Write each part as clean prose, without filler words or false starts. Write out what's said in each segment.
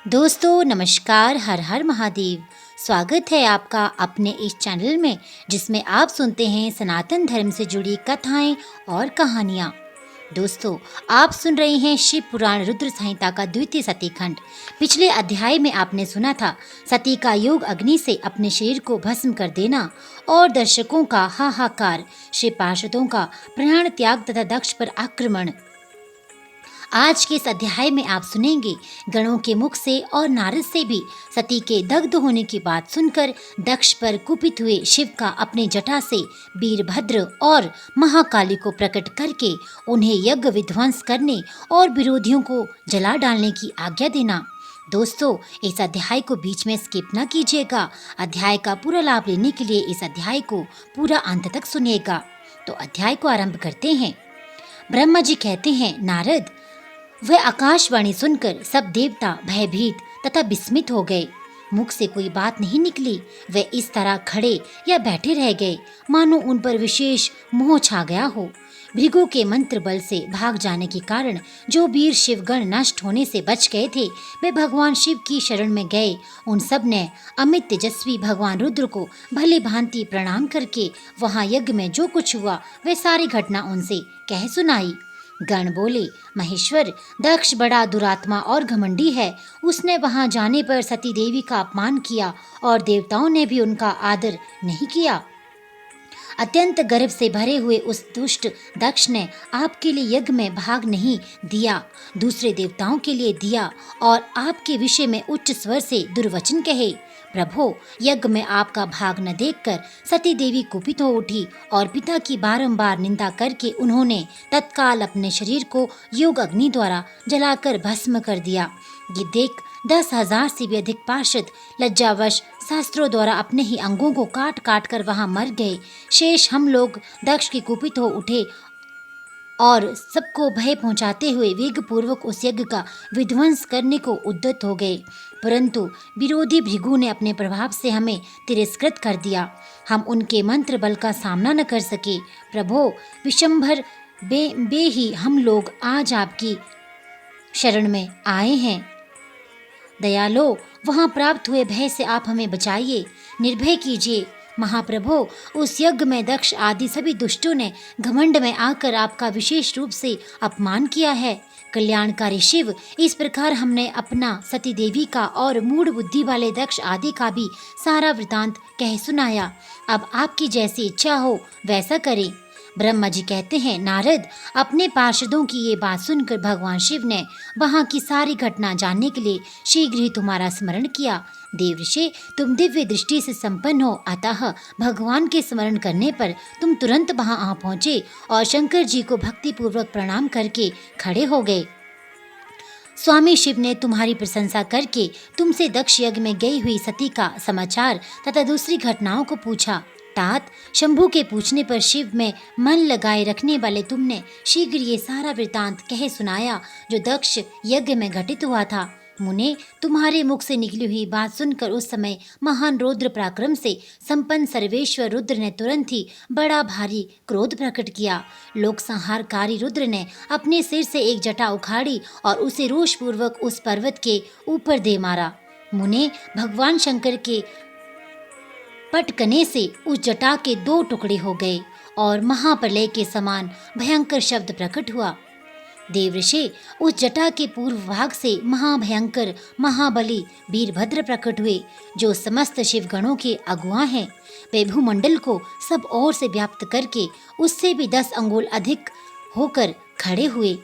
दोस्तों नमस्कार, हर हर महादेव। स्वागत है आपका अपने इस चैनल में, जिसमें आप सुनते हैं सनातन धर्म से जुड़ी कथाएं और कहानियां। दोस्तों, आप सुन रहे हैं शिव पुराण रुद्र संहिता का द्वितीय सती खंड। पिछले अध्याय में आपने सुना था सती का योग अग्नि से अपने शरीर को भस्म कर देना और दर्शकों का हाहाकार, शिव पार्षदों का प्राण त्याग तथा दक्ष पर आक्रमण। आज के इस अध्याय में आप सुनेंगे गणों के मुख से और नारद से भी सती के दग्ध होने की बात सुनकर दक्ष पर कुपित हुए शिव का अपने जटा से वीरभद्र और महाकाली को प्रकट करके उन्हें यज्ञ विध्वंस करने और विरोधियों को जला डालने की आज्ञा देना। दोस्तों, इस अध्याय को बीच में स्किप न कीजिएगा। अध्याय का पूरा लाभ लेने के लिए इस अध्याय को पूरा अंत तक सुनिएगा। तो अध्याय को आरंभ करते हैं। ब्रह्मा जी कहते हैं, नारद, वह आकाशवाणी सुनकर सब देवता भयभीत तथा विस्मित हो गए। मुख से कोई बात नहीं निकली। वे इस तरह खड़े या बैठे रह गए मानो उन पर विशेष मोह छा गया हो। भृगु के मंत्र बल से भाग जाने के कारण जो वीर शिवगण नष्ट होने से बच गए थे, वे भगवान शिव की शरण में गए। उन सब ने अमित तेजस्वी भगवान रुद्र को भली भांति प्रणाम करके वहां यज्ञ में जो कुछ हुआ वह सारी घटना उनसे कह सुनाई। गण बोले, महेश्वर, दक्ष बड़ा दुरात्मा और घमंडी है। उसने वहां जाने पर सती देवी का अपमान किया और देवताओं ने भी उनका आदर नहीं किया। अत्यंत गर्व से भरे हुए उस दुष्ट दक्ष ने आपके लिए यज्ञ में भाग नहीं दिया, दूसरे देवताओं के लिए दिया और आपके विषय में उच्च स्वर से दुर्वचन कहे। प्रभो, यज्ञ में आपका भाग न देखकर सती देवी कुपित हो उठी और पिता की बारंबार निंदा करके उन्होंने तत्काल अपने शरीर को योग अग्नि द्वारा जलाकर भस्म कर दिया। ये देख 10,000 से भी अधिक पार्षद लज्जावश शास्त्रों द्वारा अपने ही अंगों को काट काट कर वहां मर गए। शेष हम लोग दक्ष के कुपित हो उठे और सबको भय पहुंचाते हुए वेग पूर्वक उस यज्ञ का विध्वंस करने को उद्यत हो गए, परंतु विरोधी भृगु ने अपने प्रभाव से हमें तिरस्कृत कर दिया। हम उनके मंत्र बल का सामना न कर सके। प्रभो, विशंभर बे ही हम लोग आज आपकी शरण में आए हैं। दयालो, वहां प्राप्त हुए भय से आप हमें बचाइए, निर्भय कीजिए। महाप्रभो, उस यज्ञ में दक्ष आदि सभी दुष्टों ने घमंड में आकर आपका विशेष रूप से अपमान किया है। कल्याणकारी शिव, इस प्रकार हमने अपना सती देवी का और मूढ़ बुद्धि वाले दक्ष आदि का भी सारा वृतांत कह सुनाया। अब आपकी जैसी इच्छा हो वैसा करें। ब्रह्मा जी कहते हैं, नारद, अपने पार्षदों की ये बात सुनकर भगवान शिव ने वहां की सारी घटना जानने के लिए शीघ्र ही तुम्हारा स्मरण किया। देवऋषि, तुम दिव्य दृष्टि से संपन्न हो, अतः भगवान के स्मरण करने पर तुम तुरंत वहां आ पहुंचे और शंकर जी को भक्ति पूर्वक प्रणाम करके खड़े हो गए। स्वामी शिव ने तुम्हारी प्रशंसा करके तुमसे दक्ष यज्ञ में गई हुई सती का समाचार तथा दूसरी घटनाओं को पूछा। तात, शंभु के पूछने पर शिव में मन लगाए रखने वाले तुमने शीघ्र ये सारा वृतांत कह सुनाया जो दक्ष यज्ञ में घटित हुआ था। मुने, तुम्हारे मुख से निकली हुई बात सुनकर उस समय महान रौद्र पराक्रम से संपन्न सर्वेश्वर रुद्र ने तुरंत ही बड़ा भारी क्रोध प्रकट किया। लोक संहारकारी रुद्र ने अपने सिर से एक जटा उखाड़ी और उसे रोषपूर्वक उस पर्वत के ऊपर दे मारा। मुने, भगवान शंकर के पटकने से उस जटा के 2 टुकड़े हो गए और महाप्रलय के समान भयंकर शब्द प्रकट हुआ। देवऋषि, उस जटा के पूर्व भाग से महाभयंकर महाबली वीरभद्र प्रकट हुए, जो समस्त शिवगणों के अगुआ हैं। वे भूमंडल को सब ओर से व्याप्त करके उससे भी 10 अंगुल अधिक होकर खड़े हुए।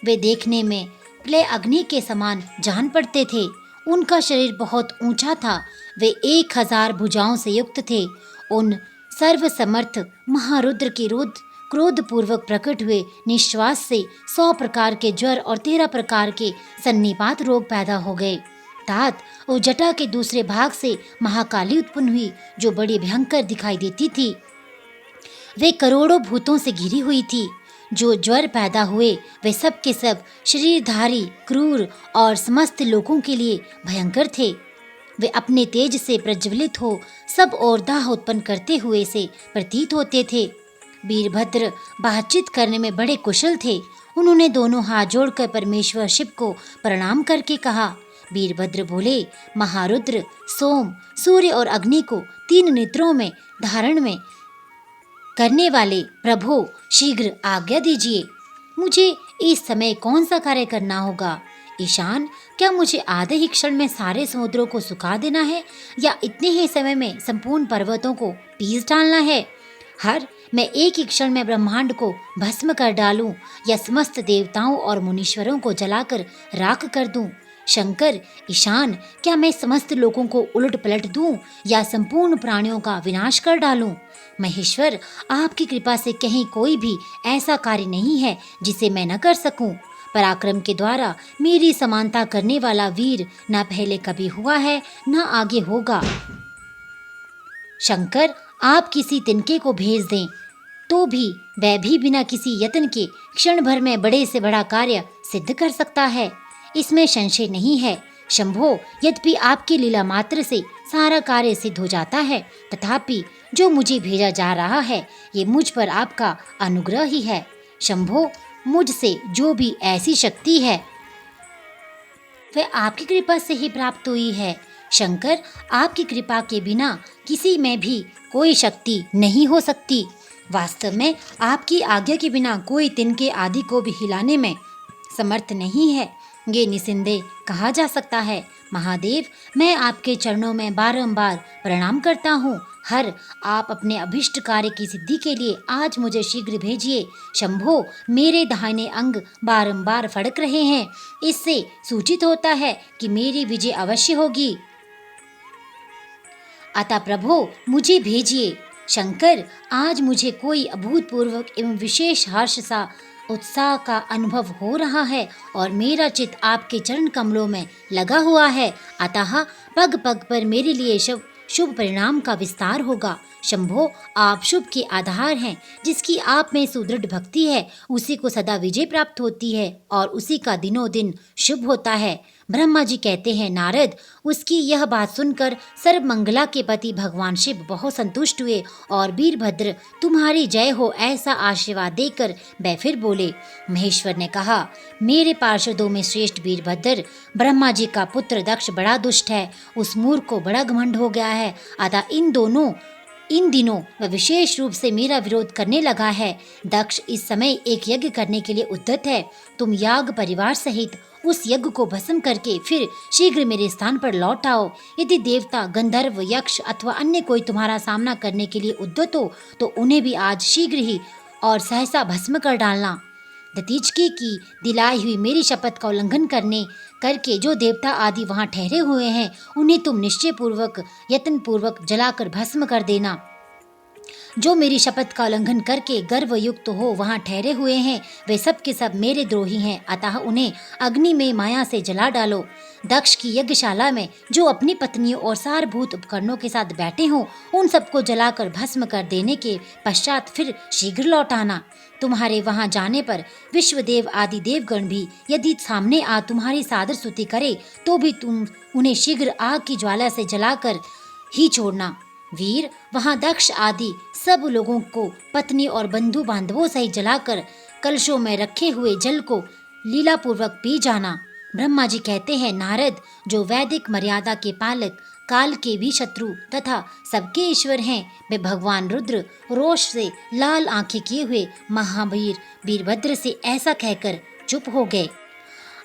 वे देखने में प्रलय अग्नि के समान जान पड़ते थे। उनका शरीर बहुत ऊंचा था। वे 1000 भुजाओं से युक्त थे। उन सर्वसमर्थ महारुद्र के क्रोध पूर्वक प्रकट हुए निश्वास से 100 प्रकार के ज्वर और 13 प्रकार के सन्निपात रोग पैदा हो गए। तात, उस जटा के दूसरे भाग से महाकाली उत्पन्न हुई, जो बड़ी भयंकर दिखाई देती थी। वे करोड़ों भूतों से घिरी हुई थी। जो ज्वर पैदा हुए वे सब के सब शरीरधारी, क्रूर और समस्त लोगों के लिए भयंकर थे। वे अपने तेज से प्रज्वलित हो सब ओर दाह उत्पन्न करते हुए से प्रतीत होते थे। वीरभद्र बातचीत करने में बड़े कुशल थे। उन्होंने दोनों हाथ जोड़कर परमेश्वर शिव को प्रणाम करके कहा, वीरभद्र बोले, महारुद्र, सोम, सूर्य और अग्नि को 3 नेत्रों में धारण में करने वाले प्रभु, शीघ्र आज्ञा दीजिए। मुझे इस समय कौन सा कार्य करना होगा? ईशान, क्या मुझे आधे ही क्षण में सारे समुद्रों को सुखा देना है या इतने ही समय में संपूर्ण पर्वतों को पीस डालना है? हर मैं एक ही क्षण में ब्रह्मांड को भस्म कर डालूं या समस्त देवताओं और मुनीश्वरों को जलाकर राख कर दूं? शंकर, ईशान, क्या मैं समस्त लोगों को उलट पलट दूं या संपूर्ण प्राणियों का विनाश कर डालूं? महेश्वर, आपकी कृपा से कहीं कोई भी ऐसा कार्य नहीं है जिसे मैं न कर सकूं। पराक्रम के द्वारा मेरी समानता करने वाला वीर न पहले कभी हुआ है न आगे होगा। शंकर, आप किसी तिनके को भेज दें तो भी वह भी बिना किसी यत्न के क्षण भर में बड़े से बड़ा कार्य सिद्ध कर सकता है, इसमें संशय नहीं है। शंभो, यद्यपि आपकी लीला मात्र से सारा कार्य सिद्ध हो जाता है, तथापि जो मुझे भेजा जा रहा है ये मुझ पर आपका अनुग्रह ही है। शंभो, मुझसे जो भी ऐसी शक्ति है वह आपकी कृपा से ही प्राप्त हुई है। शंकर, आपकी कृपा के बिना किसी में भी कोई शक्ति नहीं हो सकती। वास्तव में आपकी आज्ञा के बिना कोई तिनके आदि को भी हिलाने में समर्थ नहीं है, ये निसंदेह कहा जा सकता है। महादेव, मैं आपके चरणों में बारंबार प्रणाम करता हूँ। हर आप अपने अभिष्ट कार्य की सिद्धि के लिए आज मुझे शीघ्र भेजिए। शंभो, मेरे दाहिने अंग बारंबार फड़क रहे हैं, इससे सूचित होता है कि मेरी विजय अवश्य होगी। अतः प्रभु, मुझे भेजिए। शंकर, आज मुझे कोई अभूतपूर्वक एवं विशेष हर्ष सा उत्साह का अनुभव हो रहा है और मेरा चित्त आपके चरण कमलों में लगा हुआ है, अतः पग पग पर मेरे लिए शुभ परिणाम का विस्तार होगा। शंभो, आप शुभ के आधार हैं। जिसकी आप में सुदृढ़ भक्ति है उसी को सदा विजय प्राप्त होती है और उसी का दिनों दिन शुभ होता है। ब्रह्मा जी कहते हैं, नारद, उसकी यह बात सुनकर सर्वमंगला के पति भगवान शिव बहुत संतुष्ट हुए और वीरभद्र, तुम्हारी जय हो ऐसा आशीर्वाद देकर वे फिर बोले। महेश्वर ने कहा, मेरे पार्षदों में श्रेष्ठ वीरभद्र, ब्रह्मा जी का पुत्र दक्ष बड़ा दुष्ट है, उस मूर्ख को बड़ा घमंड हो गया है, अतः इन दिनों वह विशेष रूप से मेरा विरोध करने लगा है। दक्ष इस समय एक यज्ञ करने के लिए उद्यत है। तुम याग परिवार सहित उस यज्ञ को भस्म करके फिर शीघ्र मेरे स्थान पर लौट आओ। यदि देवता, गंधर्व, यक्ष अथवा अन्य कोई तुम्हारा सामना करने के लिए उद्यत हो तो उन्हें भी आज शीघ्र ही और सहसा भस्म कर डालना। दतीचकी की दिलाई हुई मेरी शपथ का उल्लंघन करके जो देवता आदि वहां ठहरे हुए हैं उन्हें तुम निश्चय पूर्वक यत्न पूर्वक जलाकर भस्म कर देना। जो मेरी शपथ का उल्लंघन करके गर्व युक्त हो वहां ठहरे हुए हैं वे सब के सब मेरे द्रोही हैं, अतः उन्हें अग्नि में माया से जला डालो। दक्ष की यज्ञशाला में जो अपनी पत्नियों और सारभूत उपकरणों के साथ बैठे हों उन सबको जलाकर भस्म कर देने के पश्चात फिर शीघ्र लौट आना। तुम्हारे वहां जाने पर विश्वदेव आदि देवगण भी यदि सामने आ तुम्हारी सादर स्तुति करे तो भी तुम उन्हें शीघ्र आग की ज्वाला से जलाकर ही छोड़ना। वीर, वहां दक्ष आदि सब लोगों को पत्नी और बंधु बांधवों सहित जलाकर कलशों में रखे हुए जल को लीलापूर्वक पी जाना। ब्रह्मा जी कहते हैं, नारद, जो वैदिक मर्यादा के पालक, काल के भी शत्रु तथा सबके ईश्वर हैं, वे भगवान रुद्र रोष से लाल आंखें किए हुए महावीर वीरभद्र से ऐसा कहकर चुप हो गए।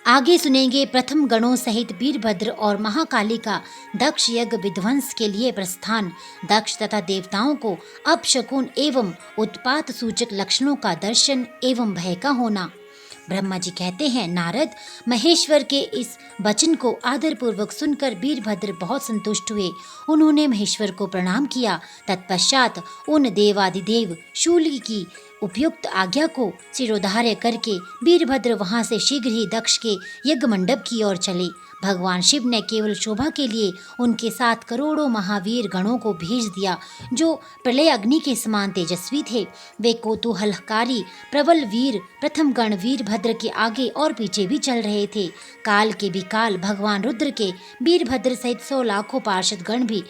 आगे सुनेंगे प्रथम गणों सहित वीरभद्र और महाकाली का दक्ष यज्ञ विध्वंस के लिए प्रस्थान। दक्ष तथा देवताओं को अपशकुन एवं उत्पात सूचक लक्षणों का दर्शन एवं भय का होना। ब्रह्मा जी कहते हैं, नारद, महेश्वर के इस वचन को आदरपूर्वक सुनकर वीरभद्र बहुत संतुष्ट हुए। उन्होंने महेश्वर को प्रणाम किया। तत्पश्चात उन देवादिदेव शूली की उपयुक्त आज्ञा को सिरोधार्य करके वीरभद्र वहां से शीघ्र ही दक्ष के यज्ञ मंडप की ओर चले। भगवान शिव ने केवल शोभा के लिए उनके साथ करोड़ों महावीर गणों को भेज दिया जो प्रलय अग्नि के समान तेजस्वी थे। वे कौतूहलकारी प्रबल वीर प्रथम गण वीरभद्र के आगे और पीछे भी चल रहे थे। काल के भी काल भगवान रुद्र के वीरभद्र सहित 100 लाखों पार्षद गण भी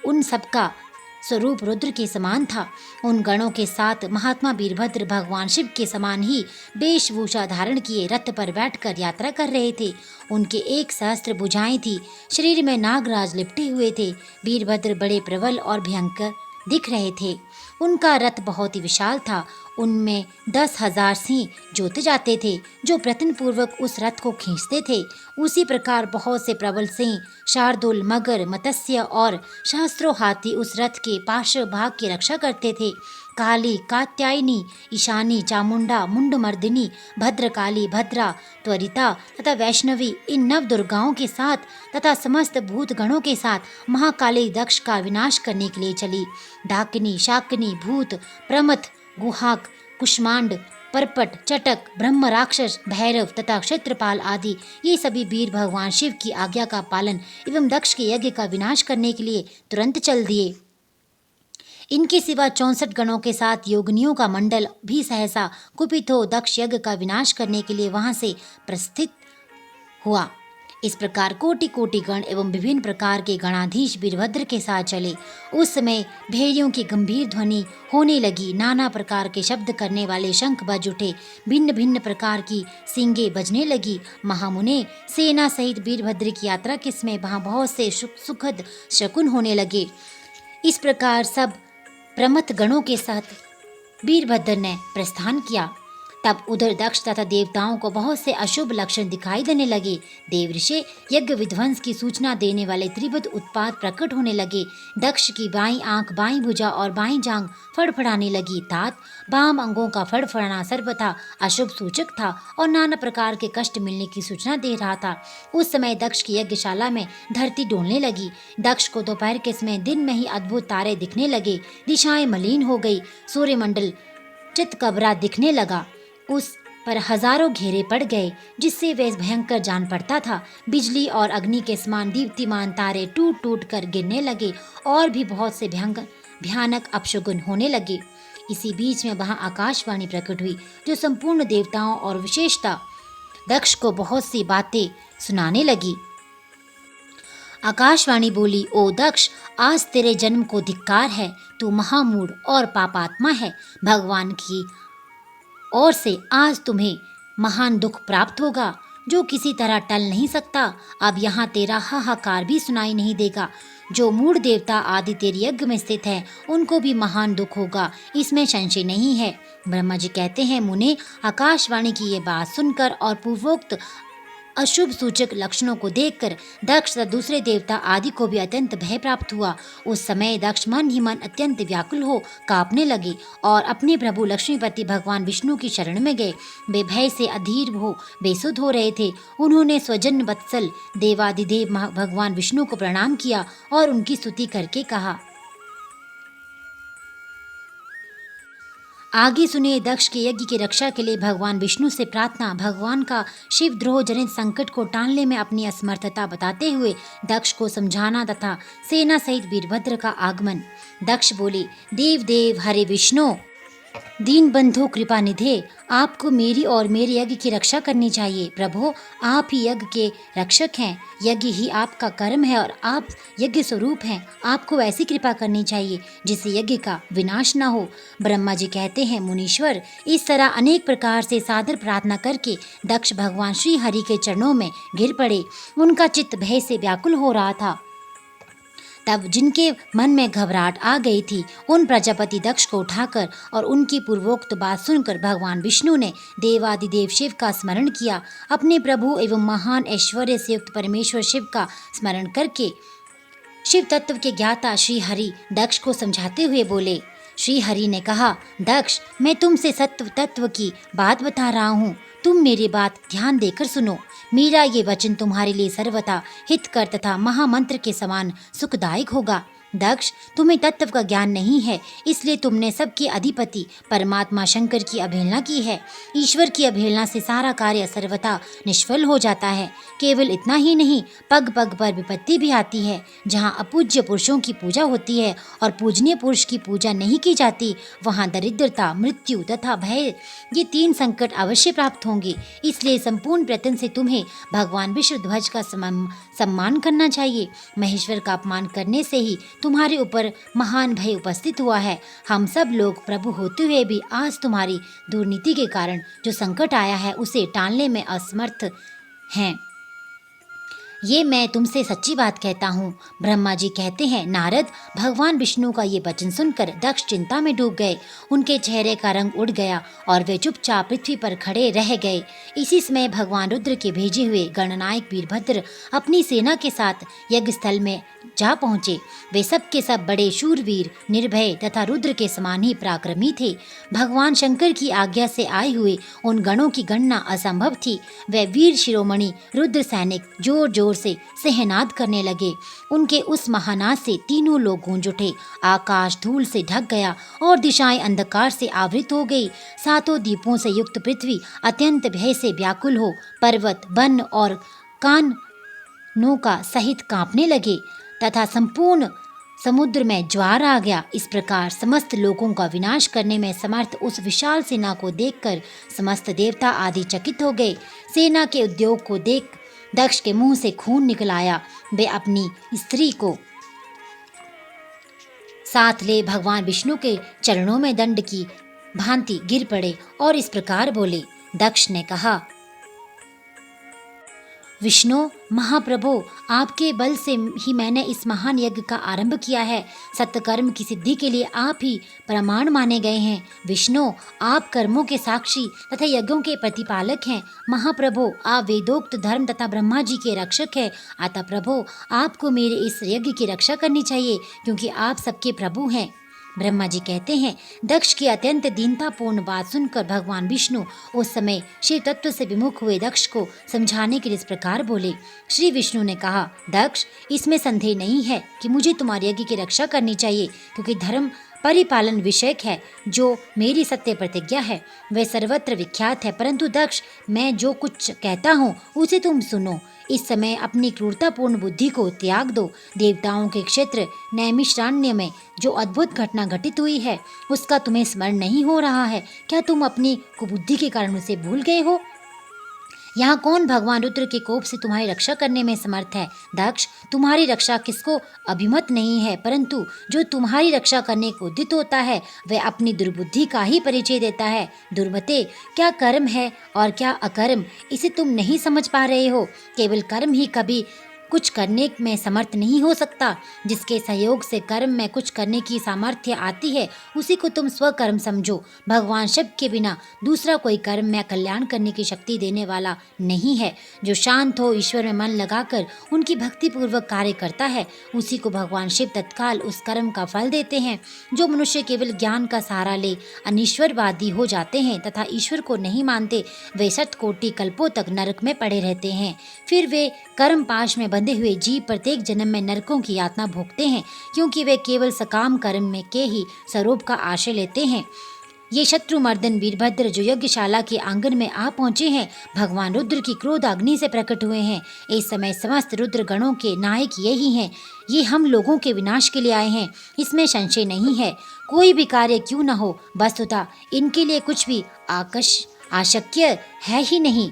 उन सबका स्वरूप रुद्र के समान था। उन गणों के साथ महात्मा वीरभद्र भगवान शिव के समान ही वेशभूषा धारण किए रथ पर बैठकर यात्रा कर रहे थे। उनके 1 सहस्त्र भुजाएं थी, शरीर में नागराज लिपटे हुए थे। वीरभद्र बड़े प्रबल और भयंकर दिख रहे थे। उनका रथ बहुत ही विशाल था। उनमें 10,000 सिंह जोते जाते थे, जो प्रयत्न पूर्वक उस रथ को खींचते थे। उसी प्रकार बहुत से प्रबल सिंह, शार्दूल, मगर, मत्स्य और सहस्त्रों हाथी उस रथ के पार्श्व भाग की रक्षा करते थे। काली, कात्यायनी, ईशानी, चामुंडा, मुंडमर्दिनी, भद्रकाली, भद्रा, त्वरिता तथा वैष्णवी इन 9 दुर्गाओं के साथ तथा समस्त भूत गणों के साथ महाकाली दक्ष का विनाश करने के लिए चली। डाकिनी, शाकिनी, भूत, प्रमथ, गुहाक, कुष्मांड, परपट, चटक, ब्रह्म राक्षस, भैरव तथा क्षेत्रपाल आदि ये सभी वीर भगवान शिव की आज्ञा का पालन एवं दक्ष के यज्ञ का विनाश करने के लिए तुरंत चल दिए। इनके सिवा 64 गणों के साथ योगिनियों का मंडल भी सहसा कुपित हो दक्ष यज्ञ का विनाश करने के लिए वहां से प्रस्थित हुआ। इस प्रकार कोटि कोटि गण एवं विभिन्न प्रकार के गणाधीश वीरभद्र के साथ चले। उस समय भेड़ियों की गंभीर ध्वनि होने लगी, नाना प्रकार के शब्द करने वाले शंख बज उठे, भिन्न भिन्न प्रकार की सींगे बजने लगी। महामुने, सेना सहित वीरभद्र की यात्रा के समय वहाँ बहुत से सुखद शकुन होने लगे। इस प्रकार सब प्रमथ गणों के साथ वीरभद्र ने प्रस्थान किया। तब उधर दक्ष तथा देवताओं को बहुत से अशुभ लक्षण दिखाई देने लगे। देवऋषि यज्ञ विध्वंस की सूचना देने वाले त्रिभुज उत्पात प्रकट होने लगे। दक्ष की बाईं आंख, बाईं भुजा और बाईं जांघ फड़फड़ाने लगी। तात वाम अंगों का फड़फड़ाना सर्वथा अशुभ सूचक था और नाना प्रकार के कष्ट मिलने की सूचना दे रहा था। उस समय दक्ष की यज्ञशाला में धरती डोलने लगी। दक्ष को दोपहर के समय दिन में ही अद्भुत तारे दिखने लगे। दिशाएं मलिन हो गई। सूर्यमंडल चितकबरा दिखने लगा। उस पर हजारों घेरे पड़ गए, जिससे वह भयंकर जान पड़ता था। बिजली और अग्नि के समान दीप्तिमान तारे टूट टूट कर गिरने लगे और भी बहुत से भयानक अपशगुन होने लगे। इसी बीच में वहां आकाशवाणी प्रकट हुई, जो संपूर्ण देवताओं और विशेषता दक्ष को बहुत सी बातें सुनाने लगी। आकाशवाणी बोली, ओ दक्ष, आज तेरे जन्म को धिक्कार है। तू महामूढ़ और पापात्मा है। भगवान की और से आज तुम्हें महान दुख प्राप्त होगा, जो किसी तरह टल नहीं सकता। अब यहाँ तेरा हाहाकार भी सुनाई नहीं देगा। जो मूढ़ देवता आदि तेरे यज्ञ में स्थित है, उनको भी महान दुख होगा, इसमें संशय नहीं है। ब्रह्मा जी कहते हैं, मुने, आकाशवाणी की ये बात सुनकर और पूर्वोक्त अशुभ सूचक लक्षणों को देखकर दक्ष तथा दूसरे देवता आदि को भी अत्यंत भय प्राप्त हुआ। उस समय दक्ष मन ही मन अत्यंत व्याकुल हो कांपने लगे और अपने प्रभु लक्ष्मीपति भगवान विष्णु की शरण में गए। वे भय से अधीर हो बेसुध हो रहे थे। उन्होंने स्वजन वत्सल देवादिदेव भगवान विष्णु को प्रणाम किया और उनकी स्तुति करके कहा। आगे सुनिए दक्ष के यज्ञ की रक्षा के लिए भगवान विष्णु से प्रार्थना। भगवान का शिवद्रोह जनित संकट को टालने में अपनी असमर्थता बताते हुए दक्ष को समझाना तथा सेना सहित वीरभद्र का आगमन। दक्ष बोले, देव देव हरे विष्णु, दीन बंधु कृपा निधे, आपको मेरी और मेरे यज्ञ की रक्षा करनी चाहिए। प्रभु, आप ही यज्ञ के रक्षक हैं। यज्ञ ही आपका कर्म है और आप यज्ञ स्वरूप हैं। आपको ऐसी कृपा करनी चाहिए जिससे यज्ञ का विनाश न हो। ब्रह्मा जी कहते हैं, मुनीश्वर, इस तरह अनेक प्रकार से सादर प्रार्थना करके दक्ष भगवान श्री हरि के चरणों में गिर पड़े। उनका चित्त भय से व्याकुल हो रहा था। तब जिनके मन में घबराहट आ गई थी, उन प्रजापति दक्ष को उठाकर और उनकी पूर्वोक्त बात सुनकर भगवान विष्णु ने देवादिदेव शिव का स्मरण किया। अपने प्रभु एवं महान ऐश्वर्य से युक्त परमेश्वर शिव का स्मरण करके शिव तत्व के ज्ञाता श्री हरि दक्ष को समझाते हुए बोले। श्री हरि ने कहा, दक्ष, मैं तुमसे सत्व तत्व की बात बता रहा हूँ। तुम मेरी बात ध्यान देकर सुनो। मेरा ये वचन तुम्हारे लिए सर्वथा हितकर तथा महामंत्र के समान सुखदायक होगा। दक्ष, तुम्हें तत्व का ज्ञान नहीं है, इसलिए तुमने सबके अधिपति परमात्मा शंकर की अवहेलना की है। ईश्वर की अवहेलना से सारा कार्य सर्वथा निष्फल हो जाता है। केवल इतना ही नहीं, पग पग पर विपत्ति भी आती है। जहाँ अपूज्य पुरुषों की पूजा होती है और पूजनीय पुरुष की पूजा नहीं की जाती, वहाँ दरिद्रता, मृत्यु तथा भय, ये 3 संकट अवश्य प्राप्त होंगे। इसलिए संपूर्ण प्रयत्न से तुम्हें भगवान विष्णुध्वज का सम्मान करना चाहिए। महेश्वर का अपमान करने से ही तुम्हारे ऊपर महान भय उपस्थित हुआ है। हम सब लोग प्रभु होते हुए भी आज तुम्हारी दुर्नीति के कारण जो संकट आया है उसे टालने में असमर्थ हैं। ये मैं तुमसे सच्ची बात कहता हूँ। ब्रह्मा जी कहते हैं, नारद, भगवान विष्णु का ये वचन सुनकर दक्ष चिंता में डूब गए। उनके चेहरे का रंग उड़ गया और वे चुपचाप पृथ्वी पर खड़े रह गए। इसी समय भगवान रुद्र के भेजे हुए गणनायक वीरभद्र अपनी सेना के साथ यज्ञ स्थल में जा पहुंचे। वे सब के सब बड़े शूरवीर, निर्भय तथा रुद्र के समान ही पराक्रमी थे। भगवान शंकर की आज्ञा से आए हुए उन गणों की गणना असंभव थी। वे वीर शिरोमणि रुद्र सैनिक जोर जोर से सहनाद करने लगे। उनके उस महानाद से तीनों लोग गूंज उठे। आकाश धूल से ढक गया और दिशाएं अंधकार से आवृत हो गई। सातों दीपों से युक्त पृथ्वी अत्यंत भय से व्याकुल हो पर्वत, वन और कान नौका सहित कांपने लगे तथा संपूर्ण समुद्र में ज्वार आ गया। इस प्रकार समस्त लोगों का विनाश करने में समर्थ उस विशाल सेना को देखकर समस्त देवता आदि चकित हो गए। सेना के उद्योग को देख दक्ष के मुंह से खून निकल आया। वे अपनी स्त्री को साथ ले भगवान विष्णु के चरणों में दंड की भांति गिर पड़े और इस प्रकार बोले। दक्ष ने कहा, विष्णु महाप्रभु, आपके बल से ही मैंने इस महान यज्ञ का आरंभ किया है। सत्कर्म की सिद्धि के लिए आप ही प्रमाण माने गए हैं। विष्णु, आप कर्मों के साक्षी तथा यज्ञों के प्रतिपालक हैं। महाप्रभु, आप वेदोक्त धर्म तथा ब्रह्मा जी के रक्षक हैं। अतः प्रभु, आपको मेरे इस यज्ञ की रक्षा करनी चाहिए क्योंकि आप सबके प्रभु हैं। ब्रह्मा जी कहते हैं, दक्ष की अत्यंत दीनतापूर्ण बात सुनकर भगवान विष्णु उस समय शिव तत्व से विमुख हुए दक्ष को समझाने के लिए इस प्रकार बोले। श्री विष्णु ने कहा, दक्ष, इसमें संदेह नहीं है कि मुझे तुम्हारे यज्ञ की रक्षा करनी चाहिए क्योंकि धर्म परिपालन विषयक है। जो मेरी सत्य प्रतिज्ञा है वह सर्वत्र विख्यात है। परंतु दक्ष, मैं जो कुछ कहता हूँ उसे तुम सुनो। इस समय अपनी क्रूरतापूर्ण बुद्धि को त्याग दो। देवताओं के क्षेत्र नैमिषारण्य में जो अद्भुत घटना घटित हुई है उसका तुम्हें स्मरण नहीं हो रहा है। क्या तुम अपनी कुबुद्धि के कारण उसे भूल गए हो? यहाँ कौन भगवान रुद्र के कोप से तुम्हारी रक्षा करने में समर्थ है? दक्ष, तुम्हारी रक्षा किसको अभिमत नहीं है, परंतु जो तुम्हारी रक्षा करने को उद्यत होता है वह अपनी दुर्बुद्धि का ही परिचय देता है। दुर्मते, क्या कर्म है और क्या अकर्म, इसे तुम नहीं समझ पा रहे हो। केवल कर्म ही कभी कुछ करने में समर्थ नहीं हो सकता। जिसके सहयोग से कर्म में कुछ करने की सामर्थ्य आती है उसी को तुम स्वकर्म समझो। भगवान शिव के बिना दूसरा कोई कर्म में कल्याण करने की शक्ति देने वाला नहीं है। जो शांत हो, ईश्वर में मन लगाकर उनकी भक्ति पूर्वक कार्य करता है उसी को भगवान शिव तत्काल उस कर्म का फल देते हैं। जो मनुष्य केवल ज्ञान का सहारा ले अनिश्वरवादी हो जाते हैं तथा ईश्वर को नहीं मानते, वे शतकोटि कल्पों तक नरक में पड़े रहते हैं। फिर वे कर्म पाश में बंधे हुए जीव प्रत्येक जन्म में नरकों की यातना भोगते हैं क्योंकि वे केवल सकाम कर्म में के ही स्वरूप का आश्रय लेते हैं। ये शत्रुमर्दन वीरभद्र जो यज्ञशाला के आंगन में आ पहुंचे हैं, भगवान रुद्र की क्रोध अग्नि से प्रकट हुए हैं। इस समय समस्त रुद्र गणों के नायक यही हैं। ये हम लोगों के विनाश के लिए आए हैं, इसमें संशय नहीं है। कोई भी कार्य क्यों न हो, वस्तुतः इनके लिए कुछ भी अशक्य है ही नहीं।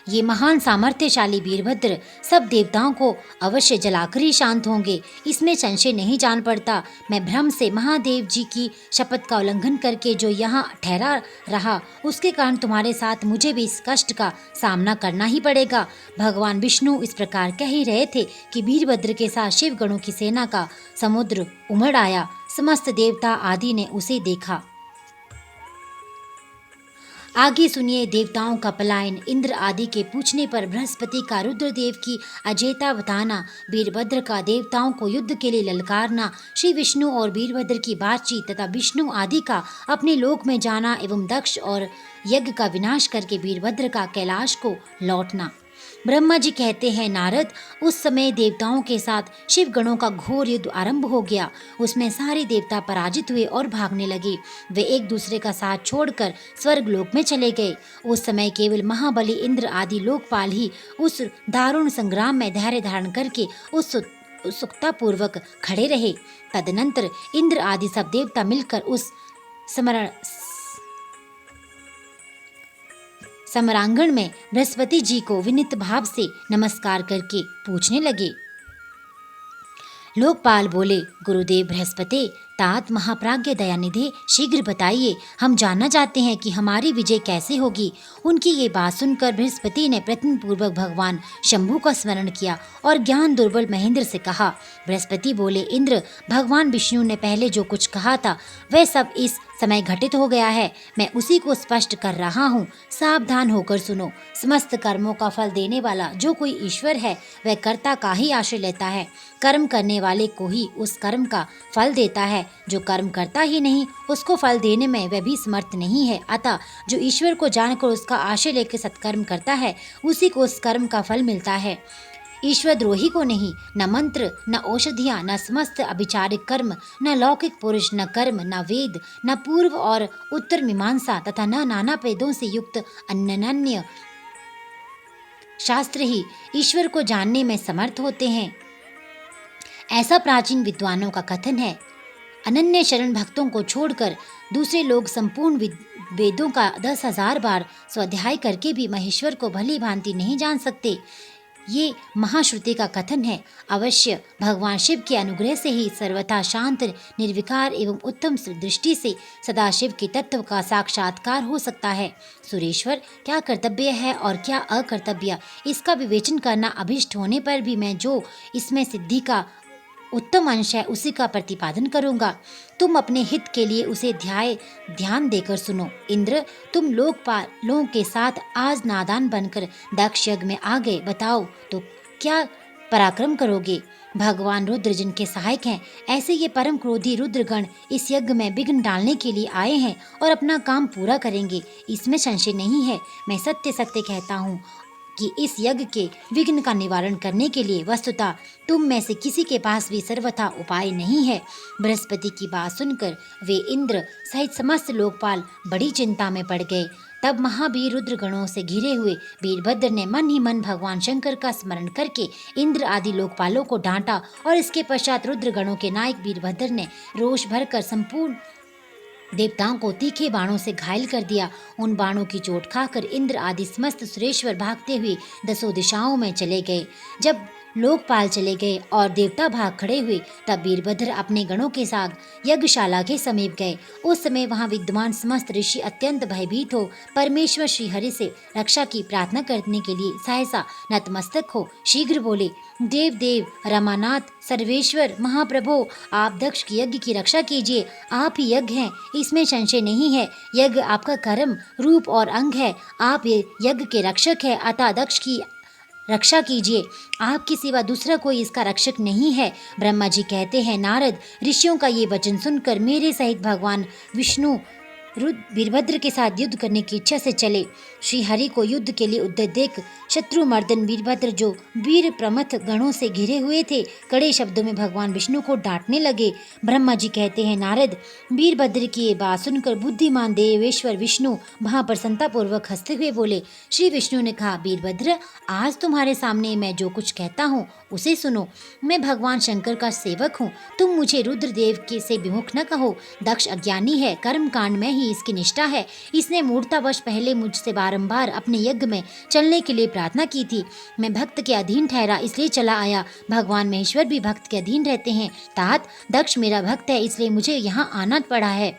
ये महान सामर्थ्यशाली वीरभद्र सब देवताओं को अवश्य जलाकर ही शांत होंगे, इसमें संशय नहीं जान पड़ता। मैं भ्रम से महादेव जी की शपथ का उल्लंघन करके जो यहाँ ठहरा रहा उसके कारण तुम्हारे साथ मुझे भी इस कष्ट का सामना करना ही पड़ेगा। भगवान विष्णु इस प्रकार कह ही रहे थे कि वीरभद्र के साथ शिव गणों की सेना का समुद्र उमड़ आया। समस्त देवता आदि ने उसे देखा। आगे सुनिए देवताओं का पलायन। इंद्र आदि के पूछने पर बृहस्पति का रुद्रदेव की अजेयता बताना, वीरभद्र का देवताओं को युद्ध के लिए ललकारना, श्री विष्णु और वीरभद्र की बातचीत तथा विष्णु आदि का अपने लोक में जाना एवं दक्ष और यज्ञ का विनाश करके वीरभद्र का कैलाश को लौटना। ब्रह्मा जी कहते हैं, नारद, उस समय देवताओं के साथ शिव गणों का घोर युद्ध आरंभ हो गया। उसमें सारे देवता पराजित हुए और भागने लगे। वे एक दूसरे का साथ छोड़कर स्वर्ग लोक में चले गए। उस समय केवल महाबली इंद्र आदि लोकपाल ही उस दारुण संग्राम में धैर्य धारण करके उत्सुकतापूर्वक खड़े रहे। तदनंतर इंद्र आदि सब देवता मिलकर उस समरांगण में बृहस्पति जी को विनीत भाव से नमस्कार करके पूछने लगे, लोकपाल बोले, गुरुदेव बृहस्पति, तात महाप्राज्ञ दयानिधि, शीघ्र बताइए, हम जानना चाहते हैं कि हमारी विजय कैसे होगी। उनकी ये बात सुनकर बृहस्पति ने प्रयत्न पूर्वक भगवान शंभु का स्मरण किया और ज्ञान दुर्बल महेंद्र से कहा। बृहस्पति बोले, इंद्र, भगवान विष्णु ने पहले जो कुछ कहा था वह सब इस समय घटित हो गया है। मैं उसी को स्पष्ट कर रहा हूँ, सावधान होकर सुनो। समस्त कर्मों का फल देने वाला जो कोई ईश्वर है वह कर्ता का ही आश्रय लेता है। कर्म करने वाले को ही उस कर्म का फल देता है। जो कर्म करता ही नहीं उसको फल देने में वह भी समर्थ नहीं है। अतः जो ईश्वर को जानकर उसका आश्रय लेकर सत्कर्म करता है उसी को उस कर्म का फल मिलता है, ईश्वर द्रोही को नहीं। न मंत्र, न औषधियाँ, न समस्त अभिचारिक कर्म, न लौकिक पुरुष, न कर्म, न वेद, न पूर्व और उत्तर मीमांसा तथा न नाना वेदों से युक्त अन्य शास्त्र ही ईश्वर को जानने में समर्थ होते हैं। ऐसा प्राचीन विद्वानों का कथन है। अनन्य शरण भक्तों को छोड़कर दूसरे लोग संपूर्ण वेदों का 10,000 बार स्वाध्याय करके भी महेश्वर को भली भांति नहीं जान सकते। ये महाश्रुति का कथन है। अवश्य भगवान शिव के अनुग्रह से ही सर्वथा शांत, निर्विकार एवं उत्तम दृष्टि से सदाशिव के तत्व का साक्षात्कार हो सकता है। सुरेश्वर, क्या कर्तव्य है और क्या अकर्तव्य, इसका विवेचन करना अभिष्ट होने पर भी मैं जो इसमें सिद्धि का उत्तम अंश है उसी का प्रतिपादन करूंगा। तुम अपने हित के लिए उसे ध्यान देकर सुनो। इंद्र, तुम लोकपालों के साथ आज नादान बनकर दक्ष यज्ञ में आ गए। बताओ तो क्या पराक्रम करोगे। भगवान रुद्र जिनके सहायक हैं, ऐसे ये परम क्रोधी रुद्रगण इस यज्ञ में विघ्न डालने के लिए आए हैं और अपना काम पूरा करेंगे, इसमें संशय नहीं है। मैं सत्य सत्य कहता हूँ कि इस यज्ञ के विघ्न का निवारण करने के लिए वस्तुतः तुम में से किसी के पास भी सर्वथा उपाय नहीं है। बृहस्पति की बात सुनकर वे इंद्र सहित समस्त लोकपाल बड़ी चिंता में पड़ गए। तब महावीर रुद्रगणों से घिरे हुए वीरभद्र ने मन ही मन भगवान शंकर का स्मरण करके इंद्र आदि लोकपालों को डांटा और इसके पश्चात रुद्रगणों के नायक वीरभद्र ने रोष भरकर संपूर्ण देवताओं को तीखे बाणों से घायल कर दिया। उन बाणों की चोट खाकर इंद्र आदि समस्त सुरेश्वर भागते हुए 10 दिशाओं में चले गए। जब लोकपाल चले गए और देवता भाग खड़े हुए, तब वीरभद्र अपने गणों के साथ यज्ञशाला के समीप गए। उस समय वहां विद्वान समस्त ऋषि अत्यंत भयभीत हो परमेश्वर श्री हरि से रक्षा की प्रार्थना करने के लिए सहसा नतमस्तक हो शीघ्र बोले, देव देव, रमानाथ, सर्वेश्वर, महाप्रभो, आप दक्ष की यज्ञ की रक्षा कीजिए। आप ही यज्ञ हैं, इसमें संशय नहीं है। यज्ञ आपका कर्म, रूप और अंग है। आप ये यज्ञ के रक्षक है, अतः दक्ष की रक्षा कीजिए। आपके सिवा दूसरा कोई इसका रक्षक नहीं है। ब्रह्मा जी कहते हैं, नारद, ऋषियों का ये वचन सुनकर मेरे सहित भगवान विष्णु वीरभद्र के साथ युद्ध करने की इच्छा से चले। श्री हरि को युद्ध के लिए उद्यत देख शत्रु मर्दन वीरभद्र जो वीर प्रमथ गणों से घिरे हुए थे, कड़े शब्दों में भगवान विष्णु को डांटने लगे। ब्रह्मा जी कहते हैं, नारद, वीरभद्र की ये बात सुनकर बुद्धिमान देवेश्वर विष्णु महाप्रसन्नता पूर्वक हंसते हुए बोले। श्री विष्णु ने कहा, वीरभद्र, आज तुम्हारे सामने मैं जो कुछ कहता हूँ उसे सुनो। मैं भगवान शंकर का सेवक हूँ। तुम मुझे रुद्रदेव के से विमुख न कहो। दक्ष अज्ञानी है, कर्म कांड में ही इसकी निष्ठा है। इसने मूर्तावश पहले मुझसे बारंबार अपने यज्ञ में चलने के लिए प्रार्थना की थी। मैं भक्त के अधीन ठहरा, इसलिए चला आया। भगवान महेश्वर भी भक्त के अधीन रहते हैं। तात, दक्ष मेरा भक्त है, इसलिए मुझे यहाँ आना पड़ा है।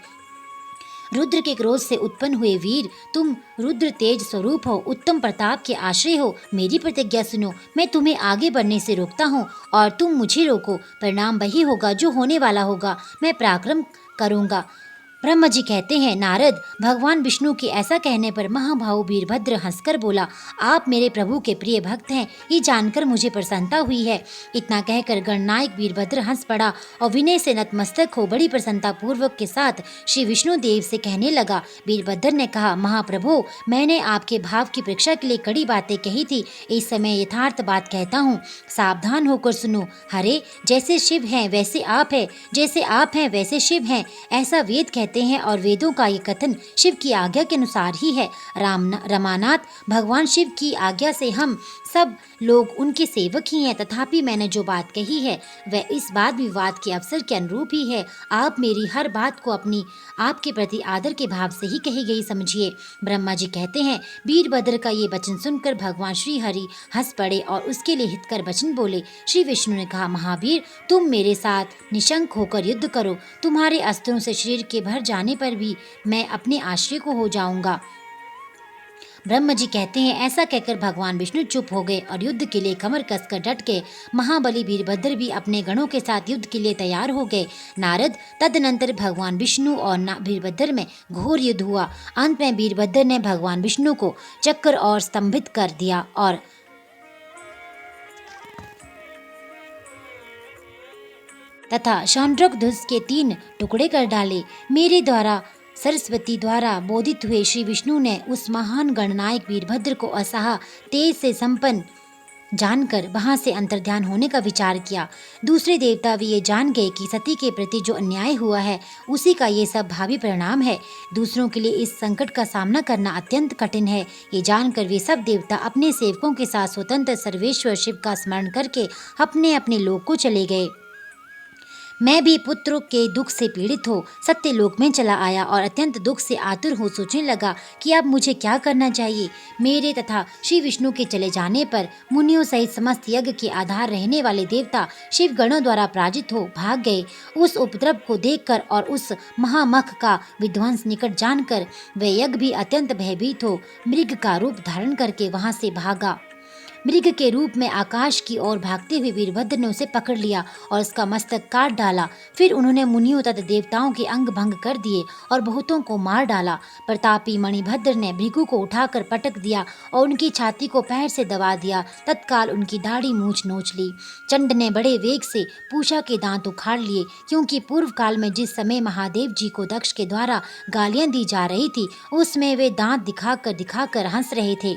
रुद्र के क्रोध से उत्पन्न हुए वीर, तुम रुद्र तेज स्वरूप हो, उत्तम प्रताप के आश्रय हो। मेरी प्रतिज्ञा सुनो, मैं तुम्हें आगे बढ़ने से रोकता हूँ और तुम मुझे रोको। परिणाम वही होगा जो होने वाला होगा। मैं पराक्रम करूँगा। ब्रह्मा जी कहते हैं, नारद, भगवान विष्णु के ऐसा कहने पर महाभाव वीरभद्र हंसकर बोला, आप मेरे प्रभु के प्रिय भक्त हैं, ये जानकर मुझे प्रसन्नता हुई है। इतना कहकर गणनायक वीरभद्र हंस पड़ा और विनय से नतमस्तक हो बड़ी प्रसन्नता पूर्वक के साथ श्री विष्णु देव से कहने लगा। वीरभद्र ने कहा, महाप्रभु, मैंने आपके भाव की परीक्षा के लिए कड़ी बातें कही थी। इस समय यथार्थ बात कहता हूँ, सावधान होकर सुनो। हरे, जैसे शिव हैं वैसे आप हैं, जैसे आप हैं वैसे शिव हैं, ऐसा वेद कहते हैं और वेदों का ये कथन शिव की आज्ञा के अनुसार ही है। रमानाथ, भगवान शिव की आज्ञा से हम सब लोग उनके सेवक ही हैं, तथापि मैंने जो बात कही है वह इस वाद विवाद के अवसर के अनुरूप ही है। आप मेरी हर बात को अपनी आपके प्रति आदर के भाव से ही कही गई समझिए। ब्रह्मा जी कहते हैं, वीरभद्र का ये वचन सुनकर भगवान श्री हरि हंस पड़े और उसके लिए हितकर वचन बोले। श्री विष्णु ने कहा, महावीर, तुम मेरे साथ निशंक होकर युद्ध करो। तुम्हारे अस्त्रों से शरीर के भर जाने पर भी मैं अपने आश्रय को हो जाऊंगा। ब्रह्म जी कहते हैं, ऐसा कहकर भगवान विष्णु चुप हो गए और युद्ध के लिए कमर कसकर डट गए। महाबली वीरभद्र भी अपने गणों के साथ युद्ध के लिए तैयार हो गए। नारद, तदनंतर भगवान विष्णु और वीरभद्र में घोर युद्ध हुआ। अंत में वीरभद्र ने भगवान विष्णु को चक्कर और स्तंभित कर दिया और तथा शौंड्रकधनुष के 3 टुकड़े कर डाले। मेरे द्वारा सरस्वती द्वारा बोधित हुए श्री विष्णु ने उस महान गणनायक वीरभद्र को असहा तेज से संपन्न जानकर वहां से अंतर्ध्यान होने का विचार किया। दूसरे देवता भी ये जान गए कि सती के प्रति जो अन्याय हुआ है उसी का ये सब भावी परिणाम है। दूसरों के लिए इस संकट का सामना करना अत्यंत कठिन है। ये जानकर वे सब देवता अपने सेवकों के साथ स्वतंत्र सर्वेश्वर शिव का स्मरण करके अपने अपने लोक को चले गए। मैं भी पुत्रों के दुख से पीड़ित हो सत्य लोक में चला आया और अत्यंत दुख से आतुर हो सोचने लगा कि अब मुझे क्या करना चाहिए। मेरे तथा श्री विष्णु के चले जाने पर मुनियों सहित समस्त यज्ञ के आधार रहने वाले देवता शिव गणों द्वारा पराजित हो भाग गए। उस उपद्रव को देखकर और उस महामख का विध्वंस निकट जानकर वह यज्ञ भी अत्यंत भयभीत हो मृग का रूप धारण करके वहां से भागा। मृग के रूप में आकाश की ओर भागते हुए वीरभद्र ने उसे पकड़ लिया और उसका मस्तक काट डाला। फिर उन्होंने मुनियों तथा देवताओं के अंग भंग कर दिए और बहुतों को मार डाला। प्रतापी मणिभद्र ने भृगु को उठाकर पटक दिया और उनकी छाती को पैर से दबा दिया। तत्काल उनकी दाढ़ी मूछ नोच ली। चंड ने बड़े वेग से पूषा के दांत उखाड़ लिए, क्योंकि पूर्व काल में जिस समय महादेव जी को दक्ष के द्वारा गालियां दी जा रही थी उसमें वे दांत दिखाकर हंस रहे थे।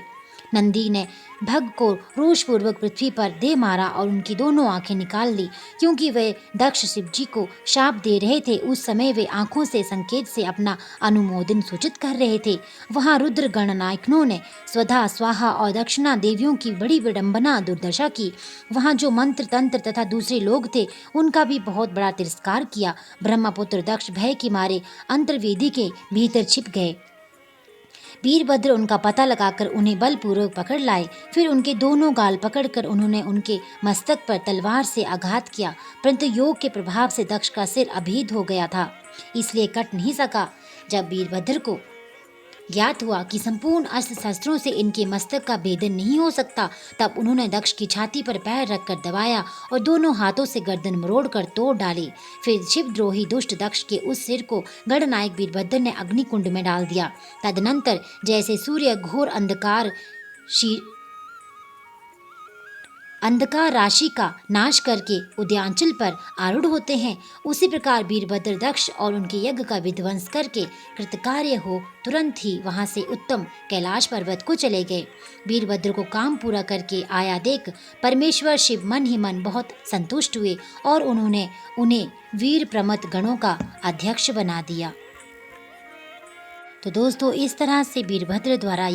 नंदी ने भग को रोषपूर्वक पृथ्वी पर दे मारा और उनकी दोनों आंखें निकाल ली, क्योंकि वे दक्ष शिव जी को शाप दे रहे थे। उस समय वे आंखों से संकेत से अपना अनुमोदन सूचित कर रहे थे। वहां रुद्र गणनायकों ने स्वधा स्वाहा और दक्षिणा देवियों की बड़ी विडंबना दुर्दशा की। वहां जो मंत्र तंत्र तथा दूसरे लोग थे उनका भी बहुत बड़ा तिरस्कार किया। ब्रह्मपुत्र दक्ष भय के मारे अंतर्वेदी के भीतर छिप गए। वीरभद्र उनका पता लगाकर उन्हें बलपूर्वक पकड़ लाए। फिर उनके दोनों गाल पकड़कर उन्होंने उनके मस्तक पर तलवार से आघात किया, परंतु योग के प्रभाव से दक्ष का सिर अभेद हो गया था, इसलिए कट नहीं सका। जब वीरभद्र को ज्ञात हुआ कि संपूर्ण अस्त्र शस्त्रों से इनके मस्तक का भेदन नहीं हो सकता, तब उन्होंने दक्ष की छाती पर पैर रखकर दबाया और दोनों हाथों से गर्दन मरोड़कर तोड़ डाली। फिर शिवद्रोही दुष्ट दक्ष के उस सिर को गणनायक वीरभद्र ने अग्निकुंड में डाल दिया। तदनंतर जैसे सूर्य घोर अंधकार राशि का नाश करके उदयांचल पर आरूढ़ होते हैं, उसी प्रकार वीरभद्र दक्ष और उनके यज्ञ का विध्वंस करके कृतकार्य हो तुरंत ही वहां से उत्तम कैलाश पर्वत को चले गए। वीरभद्र को काम पूरा करके आया देख परमेश्वर शिव मन ही मन बहुत संतुष्ट हुए और उन्होंने उन्हें वीर प्रमथ गणों का अध्यक्ष बना दिया। तो दोस्तों, इस तरह से वीरभद्र द्वारा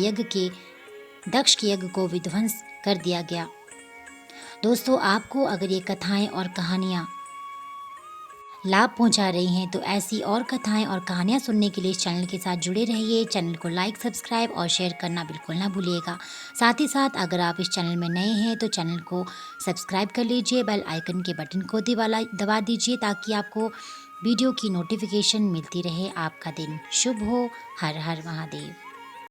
दक्ष के यज्ञ को विध्वंस कर दिया गया। दोस्तों, आपको अगर ये कथाएं और कहानियाँ लाभ पहुंचा रही हैं तो ऐसी और कथाएं और कहानियां सुनने के लिए इस चैनल के साथ जुड़े रहिए। चैनल को लाइक, सब्सक्राइब और शेयर करना बिल्कुल ना भूलिएगा। साथ ही साथ अगर आप इस चैनल में नए हैं तो चैनल को सब्सक्राइब कर लीजिए, बेल आइकन के बटन को दबा दीजिए ताकि आपको वीडियो की नोटिफिकेशन मिलती रहे। आपका दिन शुभ हो। हर हर महादेव।